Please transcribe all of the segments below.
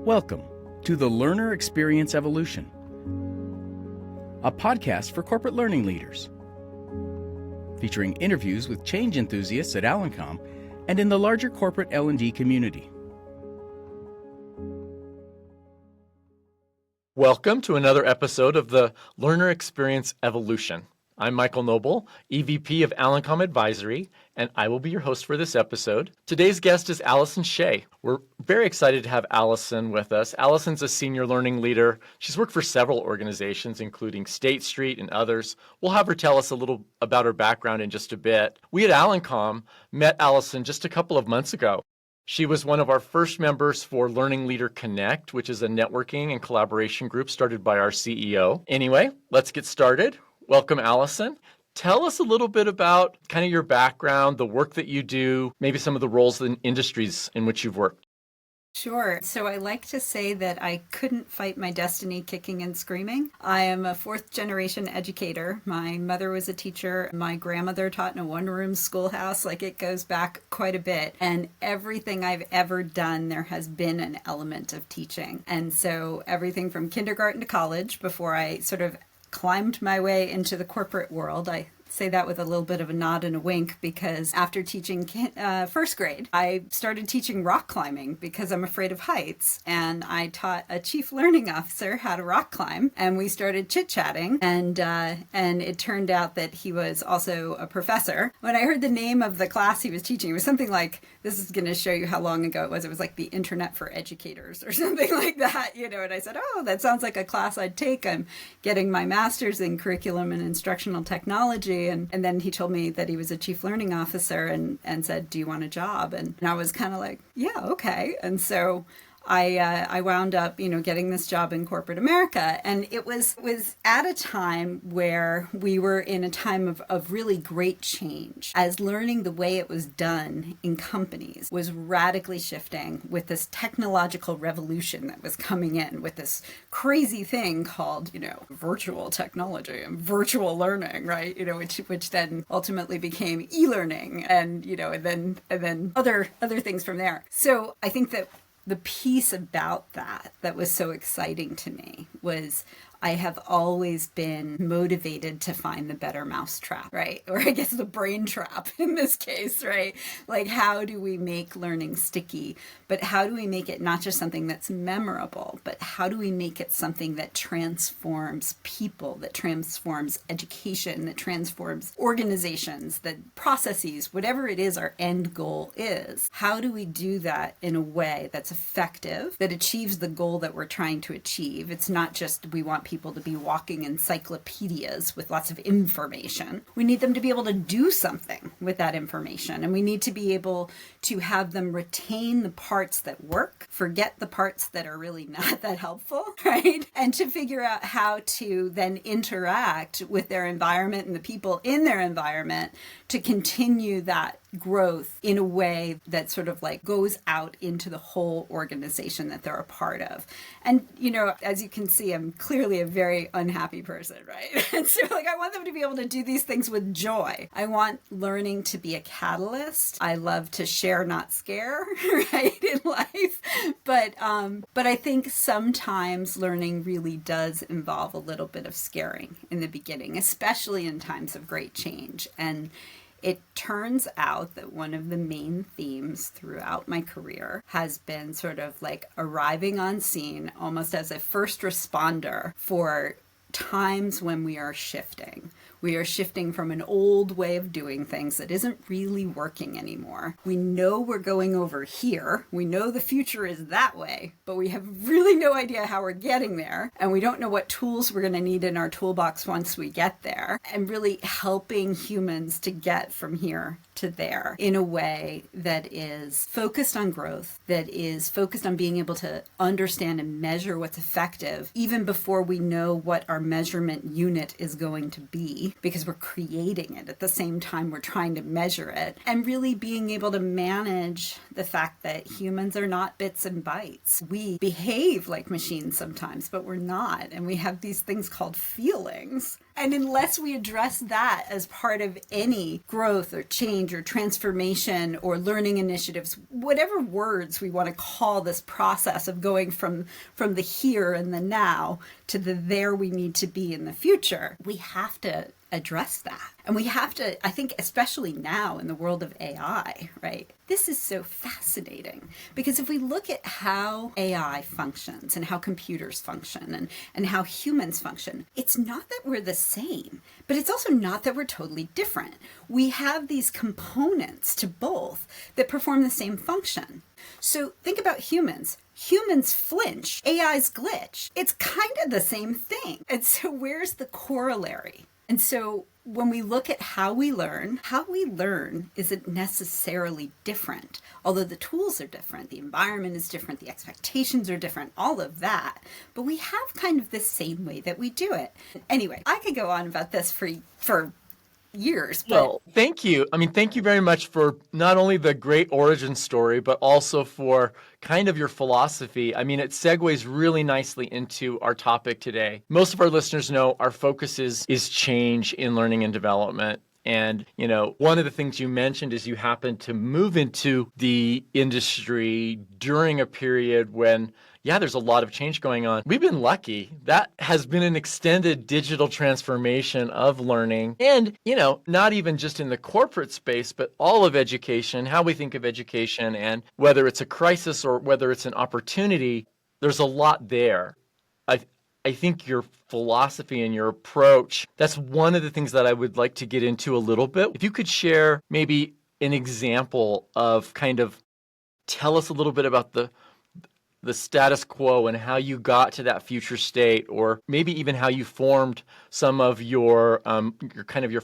Welcome to the Learner Experience Evolution, a podcast for corporate learning leaders, featuring interviews with change enthusiasts at Allen and in the larger corporate L&D community. Welcome to another episode of the Learner Experience Evolution. I'm Michael Noble, EVP of Allen Advisory, and I will be your host for this episode. Today's guest is Allison Shea. We're very excited to have Allison with us. Allison's a senior learning leader. She's worked for several organizations, including State Street and others. We'll have her tell us a little about her background in just a bit. We at Allen met Allison just a couple of months ago. She was one of our first members for Learning Leader Connect, which is a networking and collaboration group started by our CEO. Anyway, let's get started. Welcome, Allison. Tell us a little bit about kind of your background, the work that you do, maybe some of the roles and industries in which you've worked. Sure. So I like to say that I couldn't fight my destiny kicking and screaming. I am a fourth generation educator. My mother was a teacher. My grandmother taught in a one-room schoolhouse. It goes back quite a bit. And everything I've ever done, there has been an element of teaching. And so everything from kindergarten to college, before I sort of climbed my way into the corporate world. I say that with a little bit of a nod and a wink because after teaching first grade, I started teaching rock climbing because I'm afraid of heights. And I taught a chief learning officer how to rock climb. And we started chit-chatting. And it turned out that he was also a professor. When I heard the name of the class he was teaching, it was something like, this is going to show you how long ago it was. It was like the Internet for Educators or something like that, and I said, oh, that sounds like a class I'd take. I'm getting my master's in curriculum and instructional technology. And then he told me that he was a chief learning officer and said, do you want a job? And I was kind of like, yeah, okay. And so I wound up, getting this job in corporate America. And it was at a time where we were in a time of really great change, as learning the way it was done in companies was radically shifting with this technological revolution that was coming in with this crazy thing called, virtual technology and virtual learning, right? Which then ultimately became e-learning and, and then other things from there. So I think that the piece about that was so exciting to me was I have always been motivated to find the better mousetrap, right? Or I guess the brain trap in this case, right? How do we make learning sticky? But how do we make it not just something that's memorable, but how do we make it something that transforms people, that transforms education, that transforms organizations, that processes, whatever it is our end goal is? How do we do that in a way that's effective, that achieves the goal that we're trying to achieve? It's not just we want people to be walking encyclopedias with lots of information. We need them to be able to do something with that information. And we need to be able to have them retain the parts that work, forget the parts that are really not that helpful, right? And to figure out how to then interact with their environment and the people in their environment to continue that growth in a way that sort of goes out into the whole organization that they're a part of. And, as you can see, I'm clearly a very unhappy person, right? And so I want them to be able to do these things with joy. I want learning to be a catalyst. I love to share, not scare, right, in life. But I think sometimes learning really does involve a little bit of scaring in the beginning, especially in times of great change. And it turns out that one of the main themes throughout my career has been sort of arriving on scene almost as a first responder for times when we are shifting. We are shifting from an old way of doing things that isn't really working anymore. We know we're going over here. We know the future is that way, but we have really no idea how we're getting there. And we don't know what tools we're going to need in our toolbox once we get there. And really helping humans to get from here to there in a way that is focused on growth, that is focused on being able to understand and measure what's effective, even before we know what our measurement unit is going to be, because we're creating it at the same time we're trying to measure it, and really being able to manage the fact that humans are not bits and bytes. We behave like machines sometimes, but we're not, and we have these things called feelings. And unless we address that as part of any growth or change or transformation or learning initiatives, whatever words we want to call this process of going from the here and the now to the there we need to be in the future, we have to address that. And we have to, I think, especially now in the world of AI, right? This is so fascinating because if we look at how AI functions and how computers function and how humans function, it's not that we're the same, but it's also not that we're totally different. We have these components to both that perform the same function. So think about humans. Humans flinch, AI's glitch. It's kind of the same thing. And so where's the corollary? And so when we look at how we learn isn't necessarily different. Although the tools are different, the environment is different, the expectations are different, all of that. But we have kind of the same way that we do it. Anyway, I could go on about this for years. But... Well, thank you. I mean, thank you very much for not only the great origin story, but also for kind of your philosophy. I mean, it segues really nicely into our topic today. Most of our listeners know our focus is change in learning and development. And, one of the things you mentioned is you happened to move into the industry during a period when there's a lot of change going on. We've been lucky. That has been an extended digital transformation of learning. And, not even just in the corporate space, but all of education, how we think of education, and whether it's a crisis or whether it's an opportunity, there's a lot there. I think your philosophy and your approach, that's one of the things that I would like to get into a little bit. If you could share maybe an example of tell us a little bit about the status quo and how you got to that future state, or maybe even how you formed some of your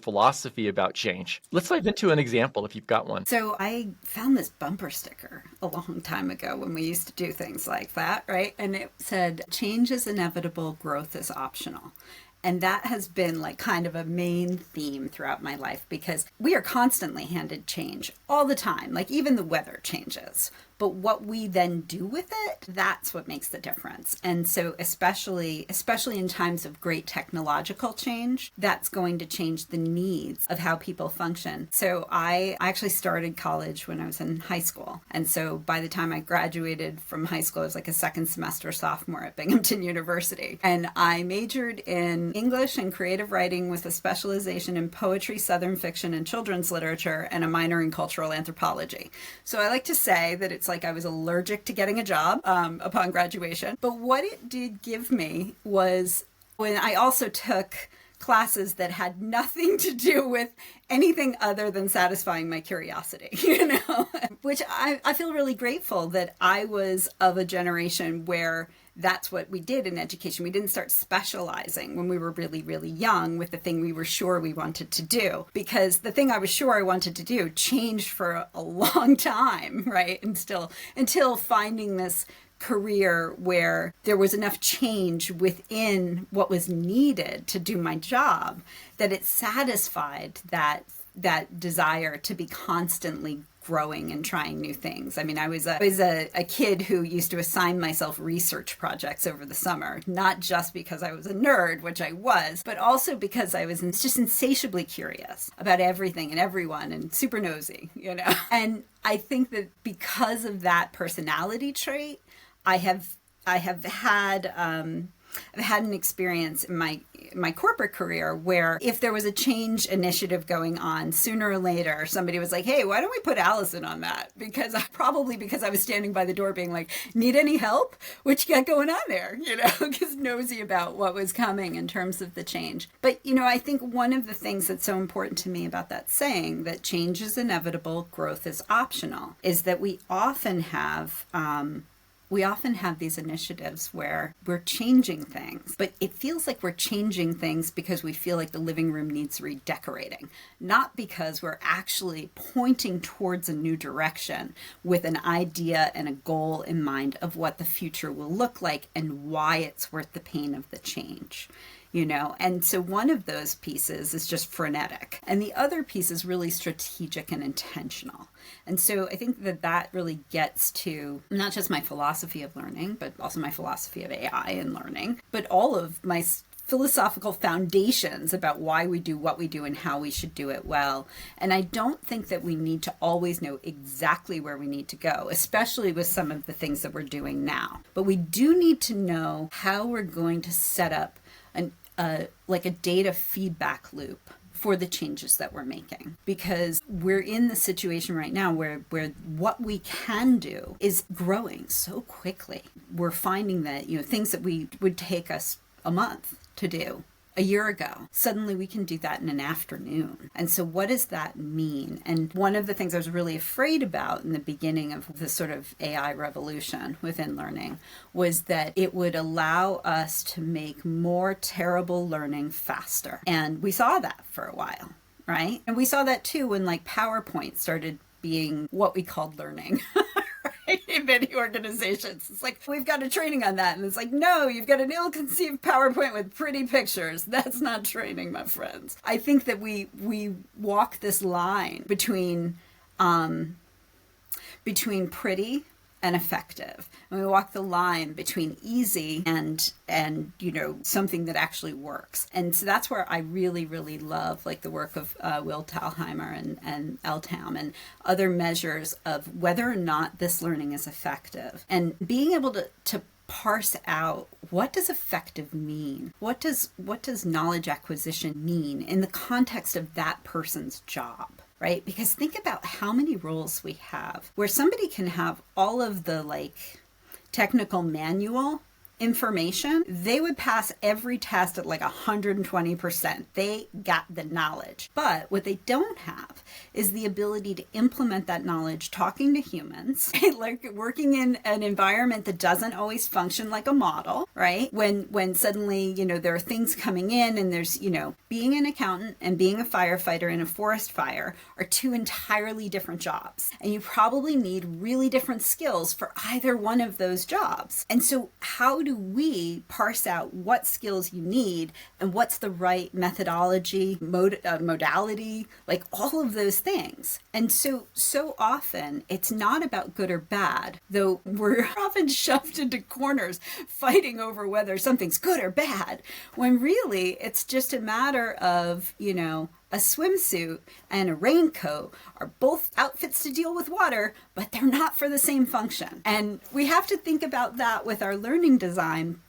philosophy about change. Let's dive into an example if you've got one. So I found this bumper sticker a long time ago when we used to do things like that, right? And it said, change is inevitable, growth is optional. And that has been kind of a main theme throughout my life because we are constantly handed change all the time. Even the weather changes. But what we then do with it, that's what makes the difference. And so especially in times of great technological change, that's going to change the needs of how people function. So I actually started college when I was in high school. And so by the time I graduated from high school, I was a second semester sophomore at Binghamton University. And I majored in English and creative writing with a specialization in poetry, Southern fiction, and children's literature, and a minor in cultural anthropology. So I like to say that it's I was allergic to getting a job upon graduation. But what it did give me was when I also took classes that had nothing to do with anything other than satisfying my curiosity, which I feel really grateful that I was of a generation where that's what we did in education. We didn't start specializing when we were really, really young with the thing we were sure we wanted to do, because the thing I was sure I wanted to do changed for a long time, right? And still, until finding this career where there was enough change within what was needed to do my job that it satisfied that desire to be constantly growing and trying new things. I mean, I was a kid who used to assign myself research projects over the summer, not just because I was a nerd, which I was, but also because I was just insatiably curious about everything and everyone and super nosy, And I think that because of that personality trait, I've had an experience in my corporate career where if there was a change initiative going on, sooner or later somebody was like, hey, why don't we put Allison on that? Because I was standing by the door being like, need any help? What you got going on there? Because nosy about what was coming in terms of the change. But, I think one of the things that's so important to me about that saying that change is inevitable, growth is optional, is that we often have these initiatives where we're changing things, but it feels like we're changing things because we feel like the living room needs redecorating, not because we're actually pointing towards a new direction with an idea and a goal in mind of what the future will look like and why it's worth the pain of the change. And so one of those pieces is just frenetic. And the other piece is really strategic and intentional. And so I think that really gets to not just my philosophy of learning, but also my philosophy of AI and learning, but all of my philosophical foundations about why we do what we do and how we should do it well. And I don't think that we need to always know exactly where we need to go, especially with some of the things that we're doing now. But we do need to know how we're going to set up like a data feedback loop for the changes that we're making, because we're in the situation right now where what we can do is growing so quickly. We're finding that, things that would take us a month to do a year ago, suddenly we can do that in an afternoon. And so what does that mean? And one of the things I was really afraid about in the beginning of the sort of AI revolution within learning was that it would allow us to make more terrible learning faster. And we saw that for a while, right? And we saw that too when like PowerPoint started being what we called learning. In many organizations, it's like, we've got a training on that. And it's like, no, you've got an ill-conceived PowerPoint with pretty pictures. That's not training, my friends. I think that we walk this line between pretty and effective. And we walk the line between easy and something that actually works. And so that's where I really, really love like the work of Will Thalheimer and LTAM and other measures of whether or not this learning is effective. And being able to parse out, what does effective mean? What does knowledge acquisition mean in the context of that person's job? Right? Because think about how many roles we have where somebody can have all of the like technical manual information. They would pass every test at like 120%. They got the knowledge. But what they don't have is the ability to implement that knowledge talking to humans, like working in an environment that doesn't always function like a model, right? When suddenly, there are things coming in and there's, being an accountant and being a firefighter in a forest fire are two entirely different jobs. And you probably need really different skills for either one of those jobs. And so how do we parse out what skills you need and what's the right methodology, modality, like all of those things? And so often it's not about good or bad, though we're often shoved into corners fighting over whether something's good or bad, when really it's just a matter of, a swimsuit and a raincoat are both outfits to deal with water, but they're not for the same function. And we have to think about that with our learning design,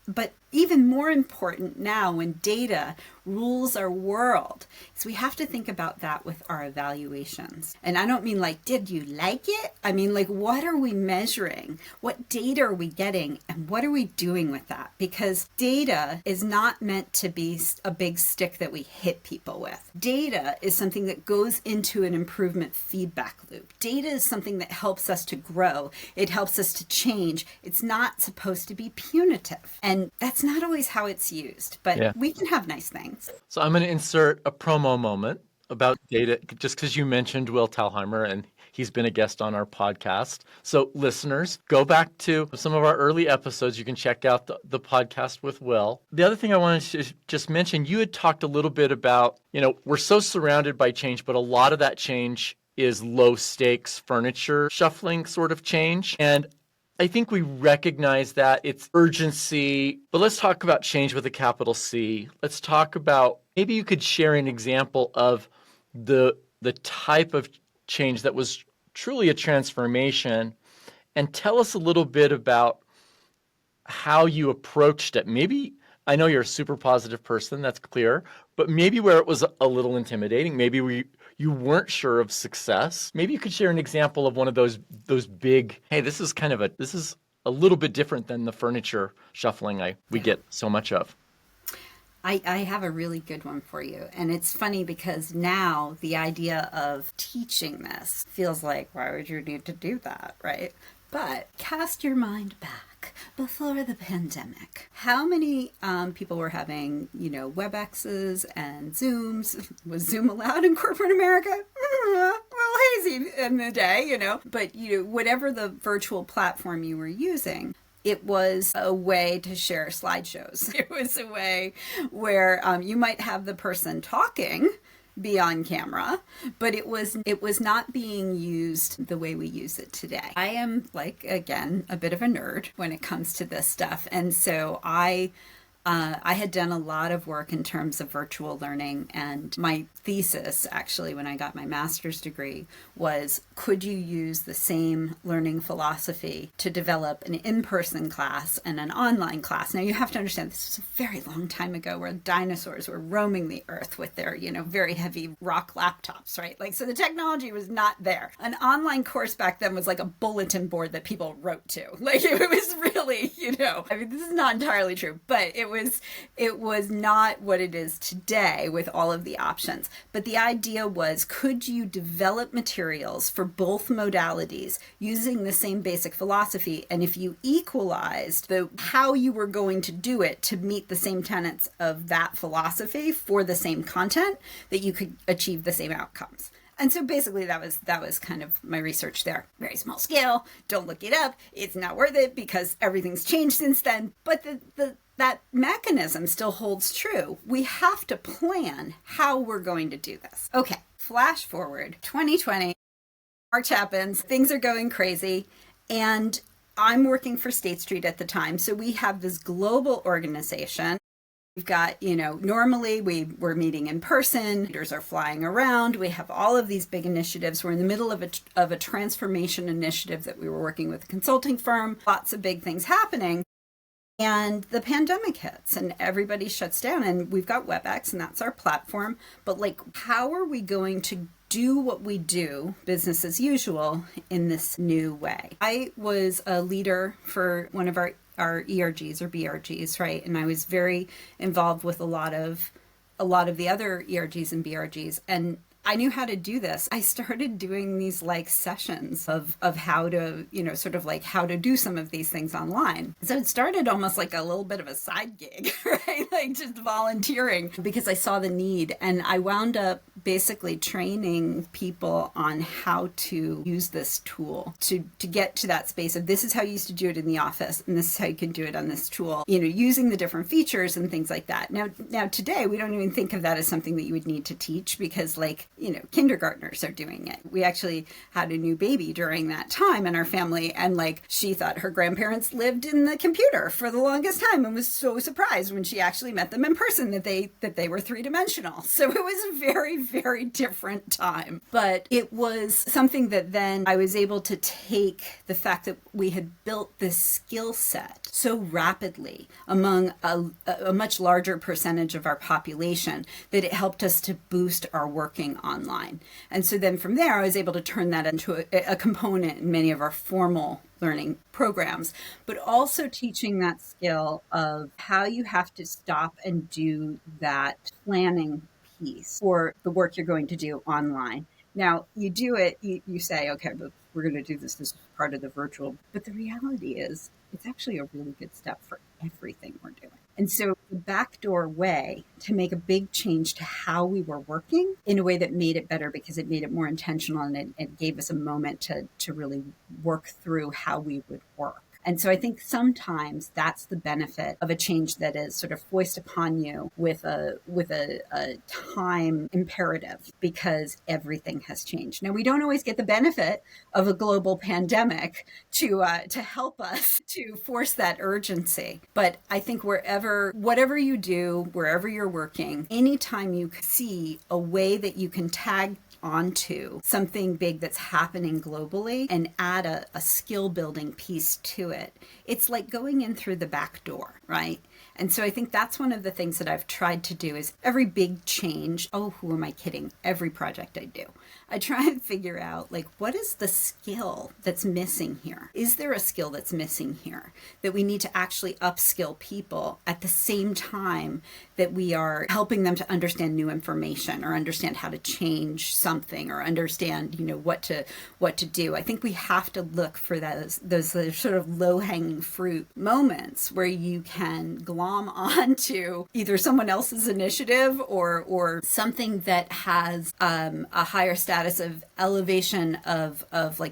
but even more important now when data rules our world, is we have to think about that with our evaluations. And I don't mean like, did you like it? I mean like, what are we measuring? What data are we getting? And what are we doing with that? Because data is not meant to be a big stick that we hit people with. Data is something that goes into an improvement feedback loop. Data is something that helps us to grow. It helps us to change. It's not supposed to be punitive. And that's not always how it's used, but we can have nice things. So I'm going to insert a promo moment about data, just because you mentioned Will Thalheimer and he's been a guest on our podcast. So listeners, go back to some of our early episodes. You can check out the podcast with Will. The other thing I wanted to just mention, you had talked a little bit about, we're so surrounded by change, but a lot of that change is low stakes furniture shuffling sort of change. And I think we recognize that it's urgency, but let's talk about change with a capital C. Let's talk about, maybe you could share an example of the type of change that was truly a transformation, and tell us a little bit about how you approached it. Maybe, I know you're a super positive person, that's clear, but maybe where it was a little intimidating, maybe you weren't sure of success. Maybe you could share an example of one of those big, hey, this is a little bit different than the furniture shuffling we get so much of. I have a really good one for you. And it's funny because now the idea of teaching this feels like, why would you need to do that, right? But cast your mind back before the pandemic. How many people were having, WebExes and Zooms? Was Zoom allowed in corporate America? Well, hazy in the day, But, whatever the virtual platform you were using, it was a way to share slideshows. It was a way where you might have the person talking be on camera, but it was not being used the way we use it today. I am, again, a bit of a nerd when it comes to this stuff. And so I I had done a lot of work in terms of virtual learning, and my thesis, actually, when I got my master's degree, was could you use the same learning philosophy to develop an in-person class and an online class? Now, you have to understand this was a very long time ago where dinosaurs were roaming the earth with their, very heavy rock laptops, right? Like, so the technology was not there. An online course back then was like a bulletin board that people wrote to. Like, it was really, I mean, this is not entirely true, but it was not what it is today with all of the options. But the idea was, could you develop materials for both modalities using the same basic philosophy? And if you equalized how you were going to do it to meet the same tenets of that philosophy for the same content, that you could achieve the same outcomes. And so basically that was kind of my research there. Very small scale. Don't look it up. It's not worth it because everything's changed since then. But that mechanism still holds true. We have to plan how we're going to do this. Okay, flash forward, 2020, March happens, things are going crazy, and I'm working for State Street at the time. So we have this global organization. We've got, normally we're meeting in person, leaders are flying around. We have all of these big initiatives. We're in the middle of a transformation initiative that we were working with a consulting firm, lots of big things happening. And the pandemic hits and everybody shuts down, and we've got WebEx and that's our platform. But how are we going to do what we do, business as usual, in this new way? I was a leader for one of our ERGs or BRGs, right? And I was very involved with a lot of the other ERGs and BRGs, and I knew how to do this. I started doing these sessions of how to, how to do some of these things online. So it started almost like a little bit of a side gig, right? Just volunteering because I saw the need. And I wound up basically training people on how to use this tool to get to that space of this is how you used to do it in the office and this is how you can do it on this tool, using the different features and things like that. Now today, we don't even think of that as something that you would need to teach because kindergartners are doing it. We actually had a new baby during that time in our family, and she thought her grandparents lived in the computer for the longest time and was so surprised when she actually met them in person that they were three-dimensional. So it was a very, very different time. But it was something that then I was able to take the fact that we had built this skill set so rapidly among a much larger percentage of our population that it helped us to boost our working online. And so then from there, I was able to turn that into a component in many of our formal learning programs, but also teaching that skill of how you have to stop and do that planning piece for the work you're going to do online. Now, you do it, you say, okay, but we're going to do this as part of the virtual. But the reality is, it's actually a really good step for everything we're doing. And so the backdoor way to make a big change to how we were working in a way that made it better because it made it more intentional and it gave us a moment to really work through how we would work. And so I think sometimes that's the benefit of a change that is sort of foist upon you with a time imperative because everything has changed. Now, we don't always get the benefit of a global pandemic to help us to force that urgency. But I think whatever you do, wherever you're working, anytime you see a way that you can tag onto something big that's happening globally and add a skill building piece to it, it's like going in through the back door, right? And so I think that's one of the things that I've tried to do is every big change, who am I kidding? Every project I do, I try and figure out what is the skill that's missing here? Is there a skill that's missing here that we need to actually upskill people at the same time that we are helping them to understand new information or understand how to change something or understand, what to do? I think we have to look for those sort of low-hanging fruit moments where you can glom onto either someone else's initiative or something that has a higher status of elevation of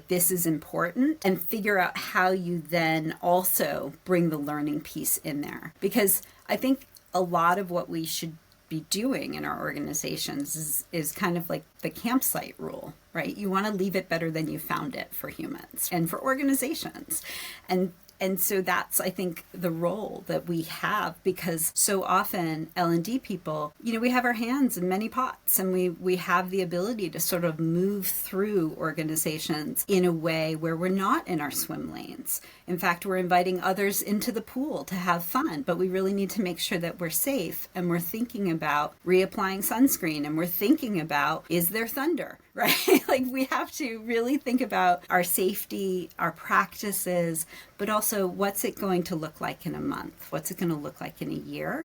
this is important, and figure out how you then also bring the learning piece in there. Because I think a lot of what we should be doing in our organizations is kind of like the campsite rule, right? You want to leave it better than you found it for humans and for organizations. And And so that's, I think, the role that we have, because so often L&D people, we have our hands in many pots, and we have the ability to sort of move through organizations in a way where we're not in our swim lanes. In fact, we're inviting others into the pool to have fun, but we really need to make sure that we're safe, and we're thinking about reapplying sunscreen, and we're thinking about, is there thunder, right? Like, we have to really think about our safety, our practices, but also what's it going to look like in a month? What's it going to look like in a year?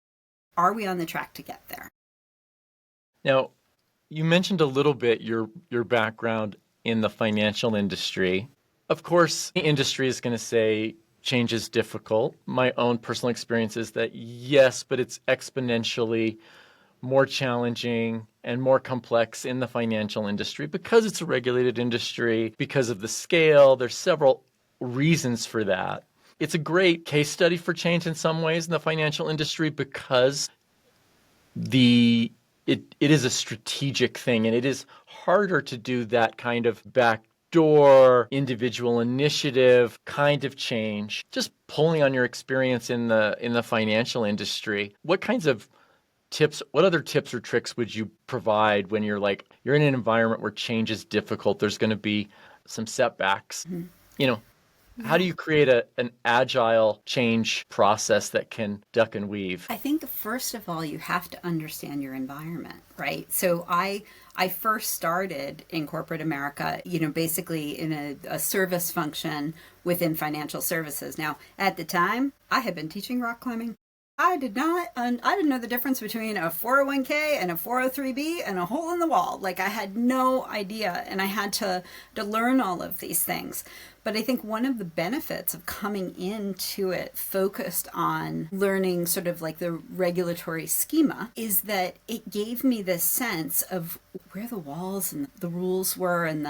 Are we on the track to get there? Now, you mentioned a little bit your background in the financial industry. Of course, the industry is going to say change is difficult. My own personal experience is that yes, but it's exponentially more challenging and more complex in the financial industry because it's a regulated industry, because of the scale. There's several reasons for that. It's a great case study for change in some ways in the financial industry because it is a strategic thing, and it is harder to do that kind of backdoor individual initiative kind of change. Just pulling on your experience in the financial industry, what kinds of tips, what other tips or tricks would you provide when you're in an environment where change is difficult, there's going to be some setbacks? How do you create an agile change process that can duck and weave? I think first of all, you have to understand your environment, right? So I first started in corporate America, basically in a service function within financial services. Now, at the time, I had been teaching rock climbing. I didn't know the difference between a 401k and a 403b and a hole in the wall. Like, I had no idea, and I had to learn all of these things. But I think one of the benefits of coming into it focused on learning sort of like the regulatory schema is that it gave me this sense of where the walls and the rules were, and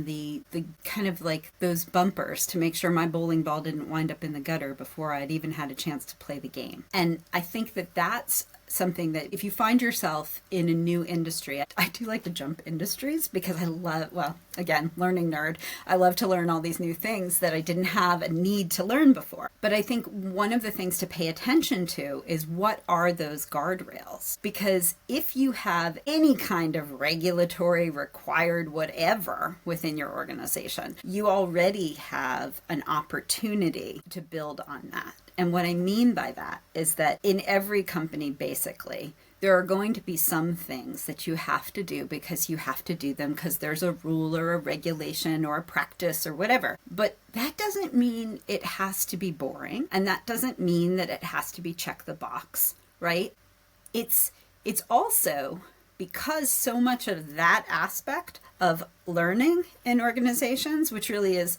the kind of like those bumpers to make sure my bowling ball didn't wind up in the gutter before I'd even had a chance to play the game. And I think that that's something that if you find yourself in a new industry, I do like to jump industries because I love, well, again, learning nerd, I love to learn all these new things that I didn't have a need to learn before. But I think one of the things to pay attention to is, what are those guardrails? Because if you have any kind of regulatory required whatever within your organization, you already have an opportunity to build on that. And what I mean by that is that in every company, basically, there are going to be some things that you have to do because you have to do them because there's a rule or a regulation or a practice or whatever. But that doesn't mean it has to be boring. And that doesn't mean that it has to be check the box, right? It's also because so much of that aspect of learning in organizations, which really is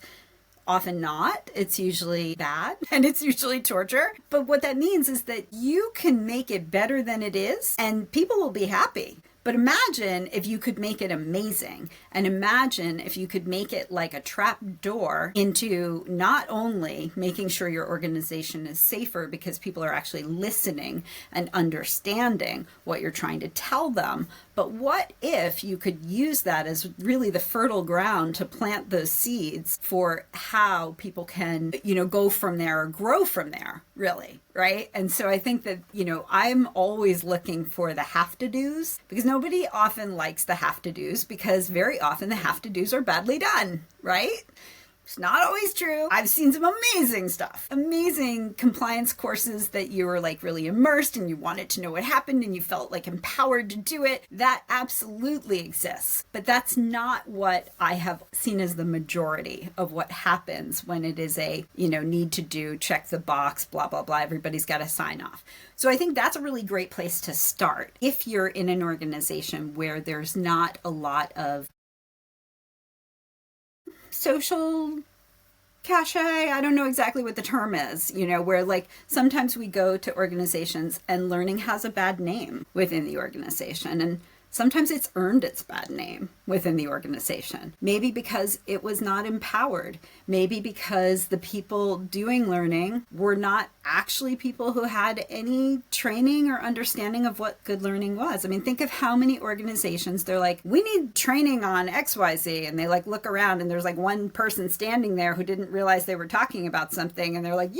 often not, it's usually bad and it's usually torture. But what that means is that you can make it better than it is and people will be happy. But imagine if you could make it amazing, and imagine if you could make it like a trap door into not only making sure your organization is safer because people are actually listening and understanding what you're trying to tell them, but what if you could use that as really the fertile ground to plant those seeds for how people can, go from there or grow from there, really, right? And so I think that, I'm always looking for the have-to-dos, because nobody often likes the have-to-dos, because very often the have-to-dos are badly done, right? It's not always true. I've seen some amazing stuff, amazing compliance courses that you were like really immersed and you wanted to know what happened and you felt like empowered to do it. That absolutely exists. But that's not what I have seen as the majority of what happens when it is a, need to do, check the box, blah, blah, blah. Everybody's got to sign off. So I think that's a really great place to start if you're in an organization where there's not a lot of social cachet. I don't know exactly what the term is, where like sometimes we go to organizations and learning has a bad name within the organization. And sometimes it's earned its bad name. within the organization. Maybe because it was not empowered. Maybe because the people doing learning were not actually people who had any training or understanding of what good learning was. I mean, think of how many organizations they're like, we need training on XYZ. And they like look around and there's like one person standing there who didn't realize they were talking about something. And they're like,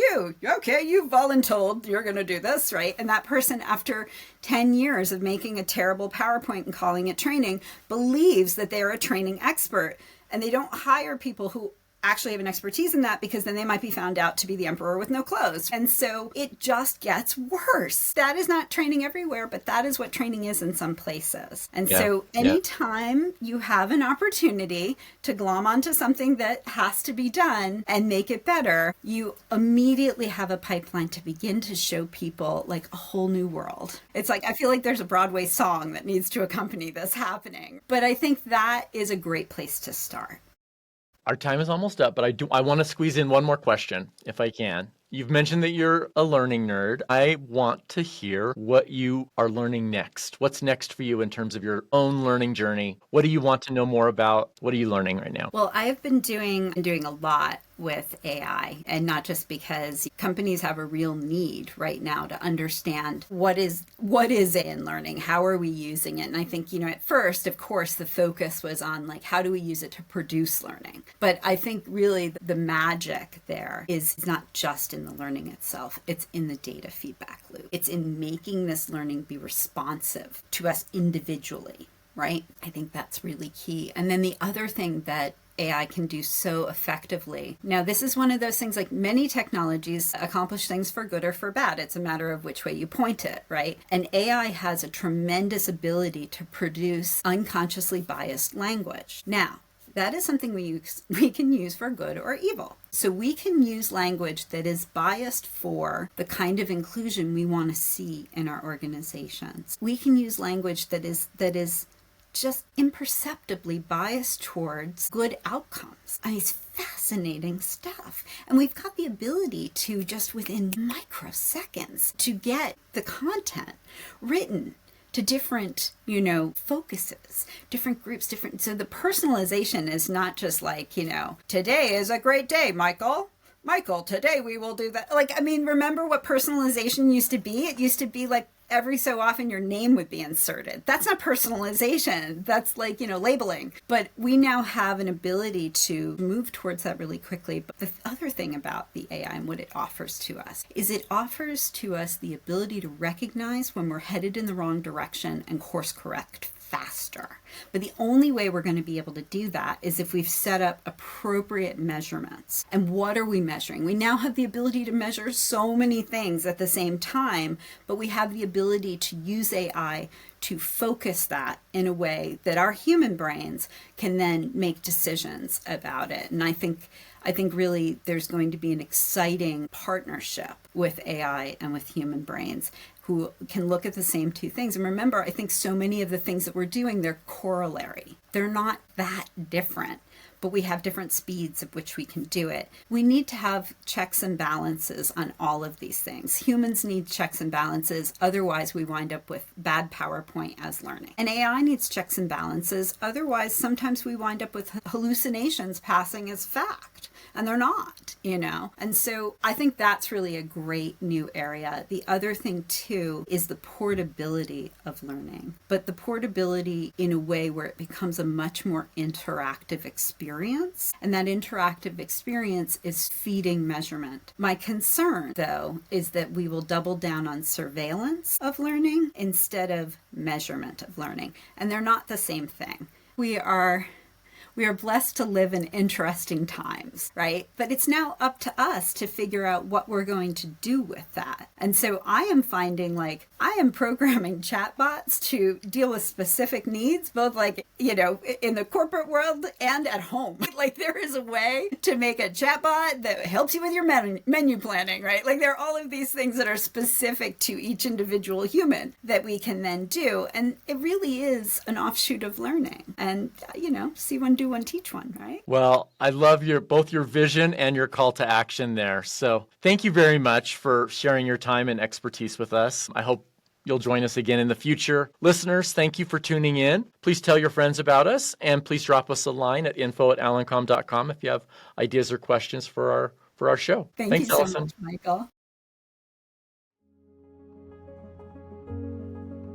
okay, you voluntold, you're going to do this, right? And that person, after 10 years of making a terrible PowerPoint and calling it training, believes that they're a training expert. And they don't hire people who actually have an expertise in that, because then they might be found out to be the emperor with no clothes. And so it just gets worse. That is not training everywhere, but that is what training is in some places. And so anytime you have an opportunity to glom onto something that has to be done and make it better, you immediately have a pipeline to begin to show people like a whole new world. It's like, I feel like there's a Broadway song that needs to accompany this happening. But I think that is a great place to start. Our time is almost up, but I want to squeeze in one more question, if I can. You've mentioned that you're a learning nerd. I want to hear what you are learning next. What's next for you in terms of your own learning journey? What do you want to know more about? What are you learning right now? Well, I have been doing a lot with AI, and not just because companies have a real need right now to understand what is it in learning, how are we using it. And I think, at first, of course, the focus was on like, how do we use it to produce learning? But I think really the magic there is not just in the learning itself, it's in the data feedback loop. It's in making this learning be responsive to us individually, right? I think that's really key. And then the other thing that AI can do so effectively. Now, this is one of those things, like many technologies accomplish things for good or for bad. It's a matter of which way you point it, right? And AI has a tremendous ability to produce unconsciously biased language. Now, that is something we can use for good or evil. So we can use language that is biased for the kind of inclusion we want to see in our organizations. We can use language that is just imperceptibly biased towards good outcomes. I mean, it's fascinating stuff. And we've got the ability to just within microseconds to get the content written to different, focuses, different groups, so the personalization is not just like, today is a great day, Michael, today we will do that. Remember what personalization used to be? It used to be like every so often your name would be inserted. That's not personalization. That's like, labeling. But we now have an ability to move towards that really quickly. But the other thing about the AI and what it offers to us is it offers to us the ability to recognize when we're headed in the wrong direction and course correct faster. But the only way we're going to be able to do that is if we've set up appropriate measurements. And what are we measuring? We now have the ability to measure so many things at the same time, but we have the ability to use AI to focus that in a way that our human brains can then make decisions about it. And I think really there's going to be an exciting partnership with AI and with human brains who can look at the same two things. And remember, I think so many of the things that we're doing, they're corollary. They're not that different, but we have different speeds of which we can do it. We need to have checks and balances on all of these things. Humans need checks and balances. Otherwise, we wind up with bad PowerPoint as learning. And AI needs checks and balances. Otherwise, sometimes we wind up with hallucinations passing as fact. And they're not, And so I think that's really a great new area. The other thing, too, is the portability of learning. But the portability in a way where it becomes a much more interactive experience. And that interactive experience is feeding measurement. My concern, though, is that we will double down on surveillance of learning instead of measurement of learning. And they're not the same thing. We are blessed to live in interesting times, right? But it's now up to us to figure out what we're going to do with that. And so I am finding I am programming chatbots to deal with specific needs, both in the corporate world and at home. There is a way to make a chatbot that helps you with your menu planning, right? There are all of these things that are specific to each individual human that we can then do. And it really is an offshoot of learning. And, see one, do one, teach one, right? Well, I love both your vision and your call to action there. So thank you very much for sharing your time and expertise with us. I hope you'll join us again in the future. Listeners, thank you for tuning in. Please tell your friends about us, and please drop us a line at info@allencom.com if you have ideas or questions for our show. Thank Thanks, you so Allison. much, Michael.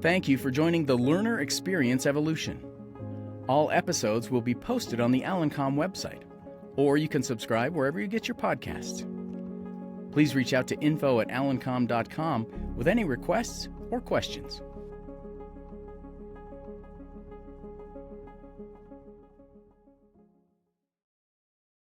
Thank you for joining the Learner Experience Evolution. All episodes will be posted on the Alencom website, or you can subscribe wherever you get your podcasts. Please reach out to info@allencom.com with any requests or questions.